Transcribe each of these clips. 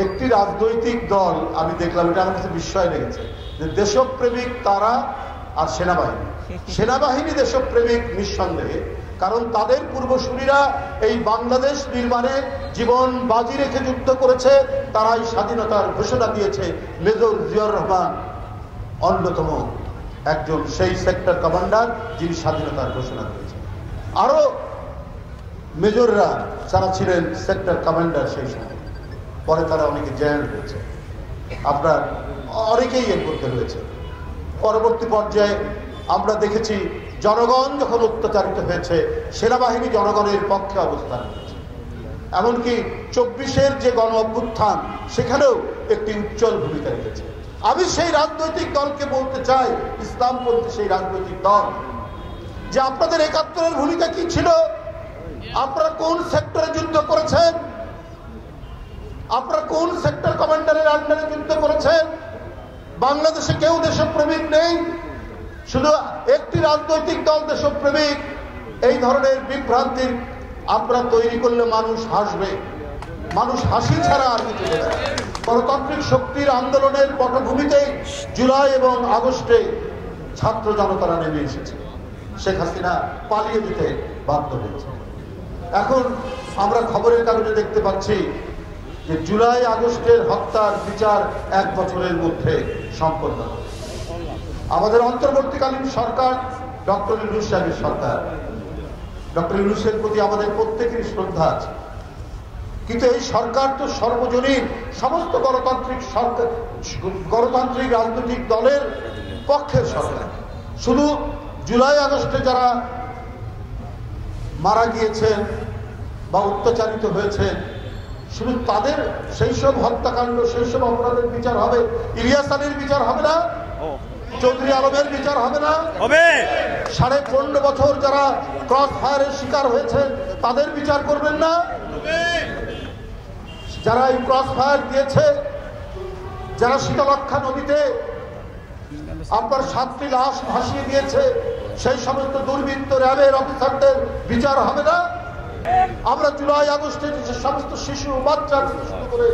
একটি রাজনৈতিক দল আমি দেখলাম, এটা আমার কাছে বিস্ময় লেগেছে, যে দেশপ্রেমিক তারা আর সেনাবাহিনী দেশপ্রেমিক নিঃসন্দেহে, কারণ তাদের পূর্বসূরীরা এই বাংলাদেশ নির্মাণে জীবন বাজি রেখে যুদ্ধ করেছে, তারাই স্বাধীনতার ঘোষণা দিয়েছে। মেজর জিয়াউর রহমান অন্যতম একজন সেই সেক্টর কমান্ডার যিনি স্বাধীনতার ঘোষণা দিয়েছেন। আরো মেজররা যারা ছিলেন সেক্টর কমান্ডার সেই সময়, পরে তারা অনেকে জেনারেল হয়েছে, আপনার অনেকেই এর মধ্যে রয়েছে। পরবর্তী পর্যায়ে আমরা দেখেছি জনগণ যখন অত্যাচারিত হয়েছে, সেনাবাহিনী জনগণের পক্ষে অবস্থান করেছে। এমনকি 24-এর যে গণ অভ্যুত্থান, সেখানেও একটি উজ্জ্বল ভূমিকা রেখেছে। আমি সেই রাজনৈতিক দলকে বলতে চাই, ইসলামপন্থী সেই রাজনৈতিক দল, যে আপনাদের 71-এর ভূমিকা কি ছিল? আপনারা কোন সেক্টরে যুদ্ধ করেছেন? আপনারা কোন সেক্টর কমান্ডারের আন্ডারে যুদ্ধ করেছেন? বাংলাদেশে কেউ দেশপ্রেমিক নেই, শুধু একটি রাজনৈতিক দল দেশপ্রেমিক। এই ধরনের বিভ্রান্তির আমরা তৈরি করলে মানুষ হাসবে, মানুষ হাসি ছাড়া আর কিছু নেই। গণতান্ত্রিক শক্তির আন্দোলনের পটভূমিতেই জুলাই এবং আগস্টে ছাত্র জনতারা নেমে এসেছে, শেখ হাসিনা পালিয়ে যেতে বাধ্য হয়েছে। এখন আমরা খবরের কাগজে দেখতে পাচ্ছি যে জুলাই আগস্টের হত্যার বিচার 1 বছরের মধ্যে সম্পন্ন হবে। আমাদের অন্তর্বর্তীকালীন সরকার, ডক্টর ইউনূস সাহেবের সরকার, ডক্টর ইউনূসের প্রতি আমাদের প্রত্যেকেরই শ্রদ্ধা আছে, কিন্তু এই সরকার তো সর্বজনীন সমস্ত গণতান্ত্রিক রাজনৈতিক দলের পক্ষের সরকার। শুধু জুলাই আগস্টে যারা মারা গিয়েছেন বা অত্যাচারিত হয়েছেন, শুধু তাদের সেই সব হত্যাকাণ্ড, সেই সব অপরাধের বিচার হবে? ইলিয়াস আলীর বিচার হবে না? চৌধুরী আলমের বিচার হবে না? 15.5 বছর যারা ক্রস ফায়ারের শিকার হয়েছে তাদের বিচার করবেন না? যারা এই ক্রস ফায়ার দিয়েছে, যারা শীতলক্ষা নদীতে আপনার 7টি লাশ ভাসিয়ে দিয়েছে, সেই সমস্ত দুর্বৃত্ত র্যাবের অফিসারদের বিচার হবে না? আমরা জুলাই আগস্টে যে সমস্ত শিশু, বাচ্চা থেকে শুরু করে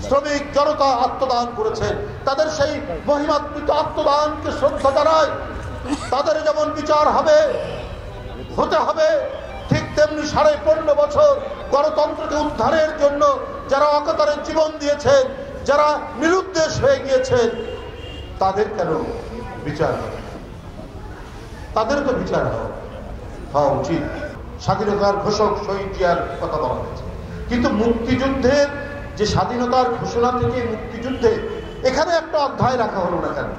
শ্রমিক জনতা আত্মদান করেছেন, তাদের সেই মহিমান্বিত আত্মদানকে শ্রদ্ধা জানায়। তাদের যেমন বিচার হতে হবে, ঠিক তেমনি 15.5 বছর গণতন্ত্রকে উদ্ধারের জন্য যারা অকাতরে জীবন দিয়েছেন, যারা নিরুদ্দেশ হয়ে গিয়েছেন, তাদের কেন বিচার হবে? তাদের তো বিচার হওয়া উচিত। স্বাধীনতার ঘোষক শহীদ জিয়ার কথা বলা হয়েছে, কিন্তু মুক্তিযুদ্ধের যে স্বাধীনতার ঘোষণা থেকে মুক্তিযুদ্ধে এখানে একটা অধ্যায় রাখা হলো না কেন?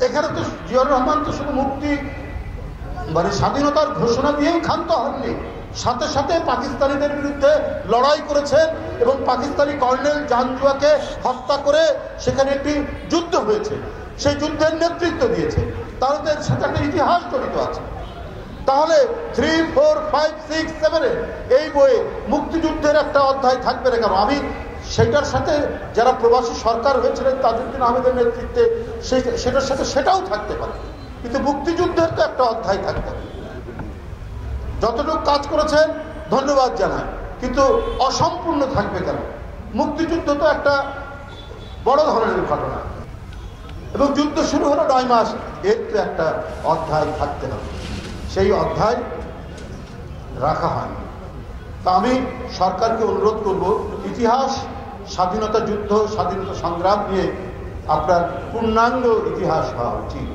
এখানে তো জিয়াউর রহমান তো শুধু মুক্তি মানে স্বাধীনতার ঘোষণা দিয়েই ক্ষান্ত হননি, সাথে সাথে পাকিস্তানিদের বিরুদ্ধে লড়াই করেছেন এবং পাকিস্তানি কর্নেল জানজুয়াকে হত্যা করে সেখানে একটি যুদ্ধ হয়েছে, সেই যুদ্ধের নেতৃত্ব দিয়েছে। তাদের সাথে একটা ইতিহাস জড়িত আছে। তাহলে 3, 4, 5, 6, 7 এই বইয়ে মুক্তিযুদ্ধের একটা অধ্যায় থাকবে না কেন? আমি সেটার সাথে যারা প্রবাসী সরকার হয়েছিলেন তাজউদ্দিন আহমেদের নেতৃত্বে সেটার সাথে সেটাও থাকতে পারে, কিন্তু মুক্তিযুদ্ধের তো একটা অধ্যায় থাকতে হবে। যতটুকু কাজ করেছেন ধন্যবাদ জানাই, কিন্তু অসম্পূর্ণ থাকবে কেন? মুক্তিযুদ্ধ তো একটা বড় ধরনের ঘটনা এবং যুদ্ধ শুরু হলো 9 মাস, এর তো একটা অধ্যায় থাকতে হবে, সেই অধ্যায় রাখা হয়নি। তা আমি সরকারকে অনুরোধ করব, ইতিহাস, স্বাধীনতা যুদ্ধ, স্বাধীনতা সংগ্রাম নিয়ে আপনার পূর্ণাঙ্গ ইতিহাস হওয়া উচিত।